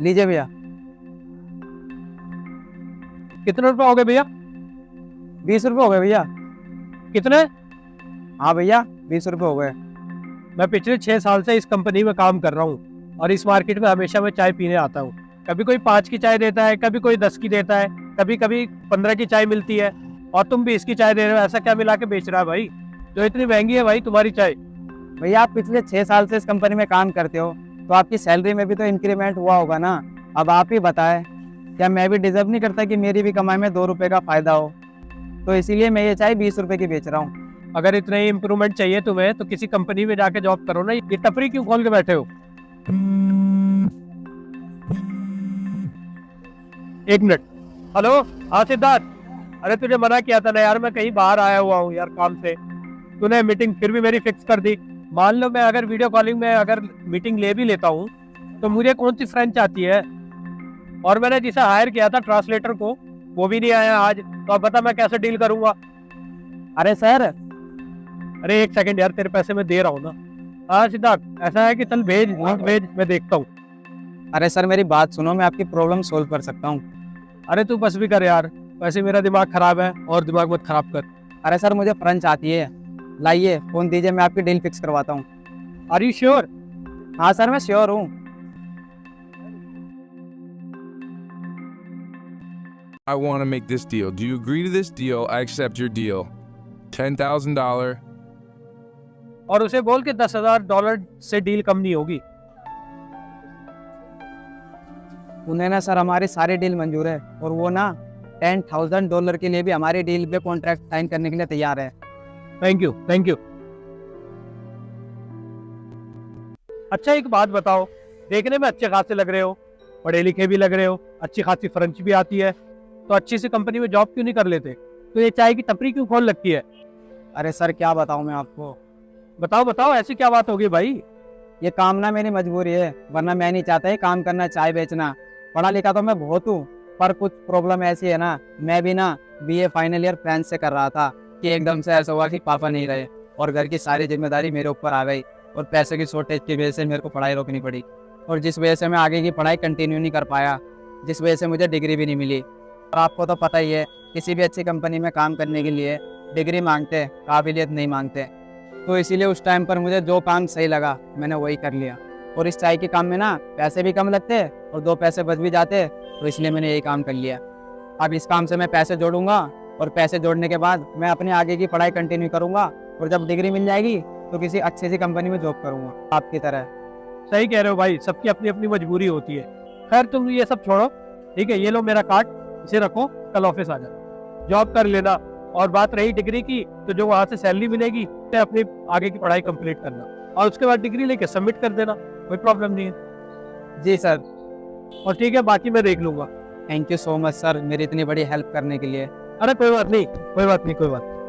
लीजिए भैया। कितने रुपए हो गए भैया? 20 रुपये हो गए भैया। कितने? हाँ भैया, 20 रुपये हो गए। मैं पिछले 6 साल से इस कंपनी में काम कर रहा हूँ और इस मार्केट में हमेशा मैं चाय पीने आता हूँ। कभी कोई 5 की चाय देता है, कभी कोई 10 की देता है, कभी कभी 15 की चाय मिलती है, और तुम 20 की चाय दे रहे हो। ऐसा क्या मिला के बेच रहा है भाई, जो इतनी महंगी है भाई तुम्हारी चाय? भैया आप पिछले 6 साल से इस कंपनी में काम करते हो, तो आपकी सैलरी में भी तो इंक्रीमेंट हुआ होगा ना। अब आप ही बताएं, क्या मैं भी डिजर्व नहीं करता कि मेरी भी कमाई में 2 रुपए का फायदा हो? तो इसीलिए मैं ये चाय 20 रुपए की बेच रहा हूँ। अगर इतना ही इम्प्रूवमेंट चाहिए तुम्हें तो किसी कंपनी में जाके जॉब करो ना। ये टपरी क्यों खोल के बैठे हो? एक मिनट। हेलो। हाँ सिद्धार्थ, अरे तुझे मना किया था ना यार, मैं कहीं बाहर आया हुआ हूँ यार काम से। तूने मीटिंग फिर भी मेरी फिक्स कर दी। मान लो मैं अगर वीडियो कॉलिंग में अगर मीटिंग ले भी लेता हूँ तो मुझे कौन सी फ्रेंच आती है? और मैंने जिसे हायर किया था ट्रांसलेटर को, वो भी नहीं आया आज। तो अब बता मैं कैसे डील करूंगा? अरे सर। अरे एक सेकंड यार, तेरे पैसे मैं दे रहा हूँ ना। हाँ सिद्धार्थ, ऐसा है कि चल भेज, लिंक भेज, मैं देखता हूँ। अरे सर मेरी बात सुनो, मैं आपकी प्रॉब्लम सोल्व कर सकता हूँ। अरे तू बस भी कर यार, वैसे मेरा दिमाग खराब है और दिमाग मत खराब कर। अरे सर मुझे फ्रेंच आती है। लाइए फोन दीजिए, मैं आपकी डील फिक्स करवाता हूँ। Are you sure? हाँ सर मैं श्योर हूँ। I want to make this deal. Do you agree to this deal? I accept your deal. $10,000. और उसे बोल के $10,000 से डील कम नहीं होगी। उन्हें ना सर हमारी सारी डील मंजूर है, और वो ना $10,000 के लिए भी हमारी डील पे कॉन्ट्रैक्ट साइन करने के लिए तैयार है। Thank you, thank you. अच्छा एक बात बताओ, देखने में अच्छे खासे लग रहे हो, पढ़े लिखे भी लग रहे हो, अच्छी खासी फ्रेंच भी आती है, तो अच्छी सी कंपनी में जॉब क्यों नहीं कर लेते? तो ये चाय की टपरी क्यों खोल रखी है? अरे सर क्या बताऊँ मैं आपको। बताओ बताओ, ऐसी क्या बात होगी भाई? ये काम ना मेरी मजबूरी है, वरना मैं नहीं चाहता ये काम करना, चाय बेचना। पढ़ा लिखा तो मैं बहुत हूँ, पर कुछ प्रॉब्लम ऐसी है ना, मैं भी ना बीए फाइनल ईयर फ्रेंच से कर रहा था कि एकदम से ऐसा हुआ कि पापा नहीं रहे और घर की सारी जिम्मेदारी मेरे ऊपर आ गई, और पैसे की शॉर्टेज की वजह से मेरे को पढ़ाई रोकनी पड़ी, और जिस वजह से मैं आगे की पढ़ाई कंटिन्यू नहीं कर पाया, जिस वजह से मुझे डिग्री भी नहीं मिली। और आपको तो पता ही है, किसी भी अच्छी कंपनी में काम करने के लिए डिग्री मांगते, काबिलियत नहीं मांगते। तो इसीलिए उस टाइम पर मुझे जो काम सही लगा मैंने वही कर लिया, और इस चाय के काम में ना पैसे भी कम लगते और 2 पैसे बच भी जाते, तो इसलिए मैंने यही काम कर लिया। अब इस काम से मैं पैसे जोड़ूंगा, और पैसे जोड़ने के बाद मैं अपनी आगे की पढ़ाई कंटिन्यू करूंगा, और जब डिग्री मिल जाएगी तो किसी अच्छी सी कंपनी में जॉब करूंगा आपकी तरह। सही कह रहे हो भाई, सबकी अपनी अपनी मजबूरी होती है। खैर तुम ये सब छोड़ो, ठीक है? ये लो मेरा कार्ड, इसे रखो, कल ऑफिस आ जाना, जॉब कर लेना। और बात रही डिग्री की, तो जो वहां से सैलरी मिलेगी तो अपनी आगे की पढ़ाई कंप्लीट करना, और उसके बाद डिग्री लेके सबमिट कर देना, कोई प्रॉब्लम नहीं है। जी सर। और ठीक है, बाकी मैं देख लूंगा। Thank you so much sir, मेरी इतनी बड़ी हेल्प करने के लिए। अरे कोई बात नहीं, कोई बात नहीं, कोई बात नहीं।